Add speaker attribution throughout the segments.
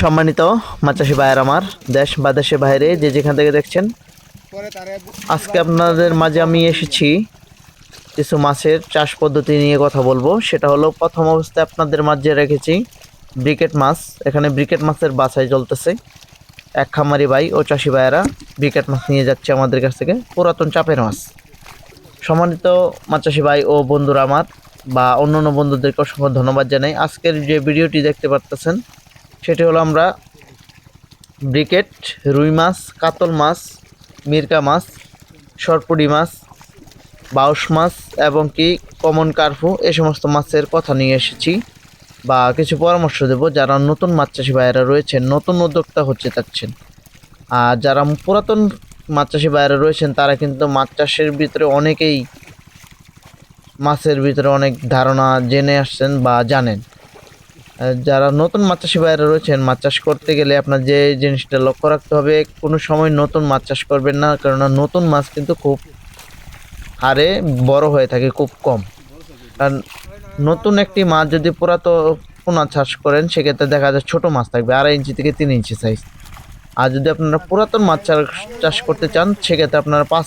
Speaker 1: সম্মানিত মাছ চাষি ভাইয়ের আমার, দেশ বা দেশের বাইরে যে যেখান থেকে দেখছেন, আজকে আপনাদের মাঝে আমি এসেছি কিছু মাছের চাষ পদ্ধতি নিয়ে কথা বলবো। সেটা হলো, প্রথম অবস্থায় আপনাদের মাঝে রেখেছি ব্রিকেট মাছ। এখানে ব্রিকেট মাছের বাছাই চলতেছে। এক খামারি ভাই ও চাষি ভাইয়েরা ব্রিকেট মাছ নিয়ে যাচ্ছে আমাদের কাছ থেকে, পুরাতন চাপের মাছ। সম্মানিত মাছ চাষি ভাই ও বন্ধুরা আমার বা অন্যান্য বন্ধুদেরকে অসংখ্য ধন্যবাদ জানাই। আজকের যে ভিডিওটি দেখতে পারতেছেন সেটি হলো, আমরা ব্রিকেট, রুই মাছ, কাতল মাছ, মিরকা মাছ, সরপুরি মাছ, বাউস মাছ এবং কি কমন কার্পু, এই সমস্ত মাছের কথা নিয়ে এসেছি বা কিছু পরামর্শ দেব যারা নতুন মাছ চাষি ভাইয়েরা রয়েছেন, নতুন উদ্যোক্তা হচ্ছে চাচ্ছেন। আর যারা পুরাতন মাছ চাষি ভাইয়েরা রয়েছেন তারা কিন্তু মাছ চাষের ভিতরে অনেকেই মাছের ভিতরে অনেক ধারণা জেনে আসছেন বা জানেন। যারা নতুন মাছ চাষি ভাইয়েরা রয়েছেন, মাছ চাষ করতে গেলে আপনার যে জিনিসটা লক্ষ্য রাখতে হবে, কোনো সময় নতুন মাছ চাষ করবেন না, কেননা নতুন মাছ কিন্তু খুব হারে বড় হয়ে থাকে, খুব কম। কারণ নতুন একটি মাছ যদি পোনা চাষ করেন, সেক্ষেত্রে দেখা যায় ছোট মাছ থাকবে 2.5 ইঞ্চি থেকে 3 ইঞ্চি সাইজ। আর যদি আপনারা পুরাতন মাছ চাষ করতে চান, সেক্ষেত্রে আপনারা 5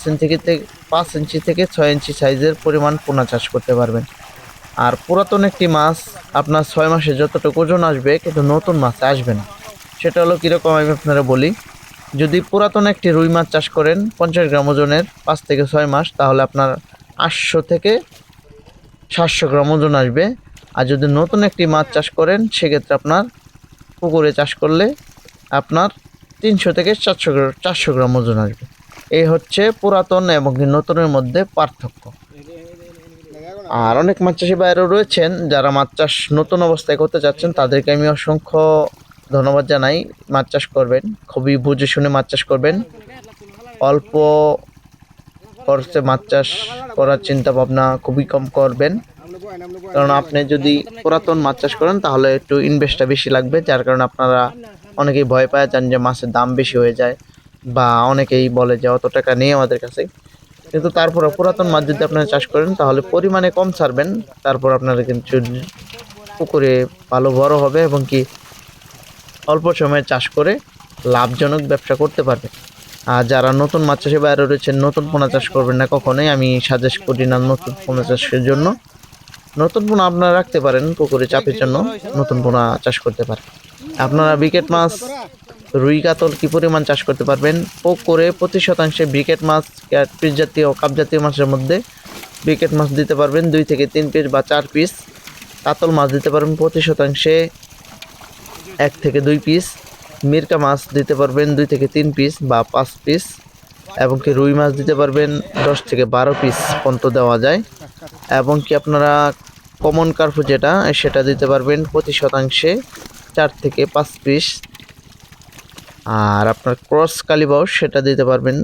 Speaker 1: ইঞ্চি থেকে 6 ইঞ্চি সাইজের পরিমাণ পোনা চাষ করতে পারবেন। আর পুরাতন একটি মাছ আপনার 6 মাসে যতটুকু ওজন আসবে, কিন্তু নতুন মাছ আসবে না। সেটা হলো কীরকম, আমি আপনারা বলি। যদি পুরাতন একটি রুই মাছ চাষ করেন 50 গ্রাম ওজনের 5 থেকে 6 মাস, তাহলে আপনার 800 থেকে 700 গ্রাম ওজন আসবে। আর যদি নতুন একটি মাছ চাষ করেন, সেক্ষেত্রে আপনার পুকুরে চাষ করলে আপনার 300 থেকে 400 গ্রাম ওজন আসবে। এই হচ্ছে পুরাতন এবং নতুনের মধ্যে পার্থক্য। আর অনেক মাছ চাষি ভাইয়েরও রয়েছেন যারা মাছ চাষ নতুন অবস্থায় করতে চাচ্ছেন, তাদেরকে আমি অসংখ্য ধন্যবাদ জানাই। মাছ চাষ করবেন, খুবই বুঝে শুনে মাছ চাষ করবেন। অল্প খরচে মাছ চাষ করার চিন্তা ভাবনা খুবই কম করবেন, কারণ আপনি যদি পুরাতন মাছ চাষ করেন তাহলে একটু ইনভেস্টটা বেশি লাগবে। যার কারণে আপনারা অনেকেই ভয় পায় যান যে মাছের দাম বেশি হয়ে যায়, বা অনেকেই বলে যে অত টাকা নেই আমাদের কাছে। কিন্তু তারপরে পুরাতন মাছ যদি আপনারা চাষ করেন, তাহলে পরিমাণে কম ছাড়বেন, তারপর আপনারা কিন্তু পুকুরে ভালো বড় হবে এবং কি অল্প সময়ে চাষ করে লাভজনক ব্যবসা করতে পারবে। আর যারা নতুন মাছ চাষে বাইরে রয়েছেন, নতুন পোনা চাষ করবেন না কখনোই, আমি সাজেস্ট করি না নতুন পোনা চাষের জন্য। নতুন পোনা আপনারা রাখতে পারেন পুকুরে চাপের জন্য, নতুন পোনা চাষ করতে পারেন। আপনারা ব্রিকেট মাছ, রুই, কাতল কি পরিমাণ চাষ করতে পারবেন? পুকুরে প্রতি শতাংশে ব্রিকেট মাছ, পিস জাতীয়, কাপ জাতীয় মাছের মধ্যে ব্রিকেট মাছ দিতে পারবেন 2 থেকে 3 পিস বা 4 পিস। কাতল মাছ দিতে পারবেন প্রতি শতাংশে 1 থেকে 2 পিস। মিরকা মাছ দিতে পারবেন 2 থেকে 3 পিস বা 5 পিস। এবং কি রুই মাছ দিতে পারবেন 10 থেকে 12 পিস পর্যন্ত দেওয়া যায়। এবং কি আপনারা কমন কার্পু যেটা, সেটা দিতে পারবেন প্রতি শতাংশে 4 থেকে 5 পিস। আর আপনার ক্রস কালিবাউস, সেটা দিতে পারবেন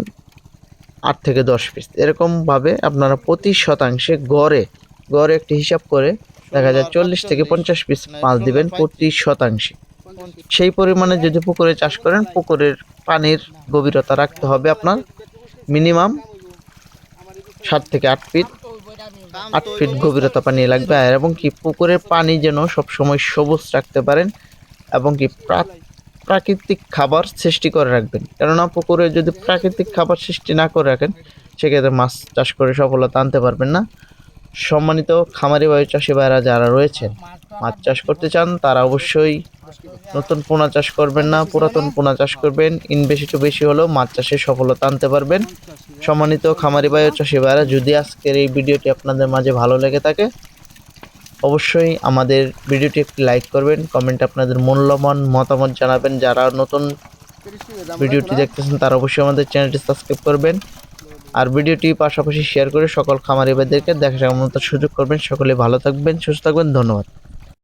Speaker 1: 8 থেকে 10 পিস। এরকমভাবে আপনারা প্রতি শতাংশে গড়ে একটি হিসাব করে দেখা যায় 40 থেকে 50 পিস মাছ দিবেন প্রতি শতাংশে। সেই পরিমাণে যদি পুকুরে চাষ করেন, পুকুরের পানির গভীরতা রাখতে হবে আপনার মিনিমাম 7 থেকে 8 ফিট গভীরতা পানি লাগবে। আর এবং কি পুকুরের পানি যেন সবসময় সবুজ রাখতে পারেন, এবং কি প্রাকৃতিক খাবার সৃষ্টি করে রাখবেন। কেননা পুকুরে যদি প্রাকৃতিক খাবার সৃষ্টি না করে রাখেন, সেক্ষেত্রে মাছ চাষ করে সফলতা আনতে পারবেন না। সম্মানিত খামারি ভাই, চাষি ভাইরা যারা রয়েছেন, মাছ চাষ করতে চান, তারা অবশ্যই নতুন পোনা চাষ করবেন না, পুরাতন পোনা চাষ করবেন। ইনভেস্ট একটু বেশি হলেও মাছ চাষে সফলতা আনতে পারবেন। সম্মানিত খামারি ভাই ও চাষি ভাইরা, যদি আজকের এই ভিডিওটি আপনাদের মাঝে ভালো লেগে থাকে, অবশ্যই আমাদের ভিডিওটি একটি লাইক করবেন, কমেন্টে আপনাদের মূল্যবান মতামত জানাবেন। যারা নতুন ভিডিওটি দেখতেছেন তারা অবশ্যই আমাদের চ্যানেলটি সাবস্ক্রাইব করবেন, আর ভিডিওটি পাশাপাশি শেয়ার করে সকল খামারি ভাইদেরকে দেখার মতো সুযোগ করবেন। সকলে ভালো থাকবেন, সুস্থ থাকবেন। ধন্যবাদ।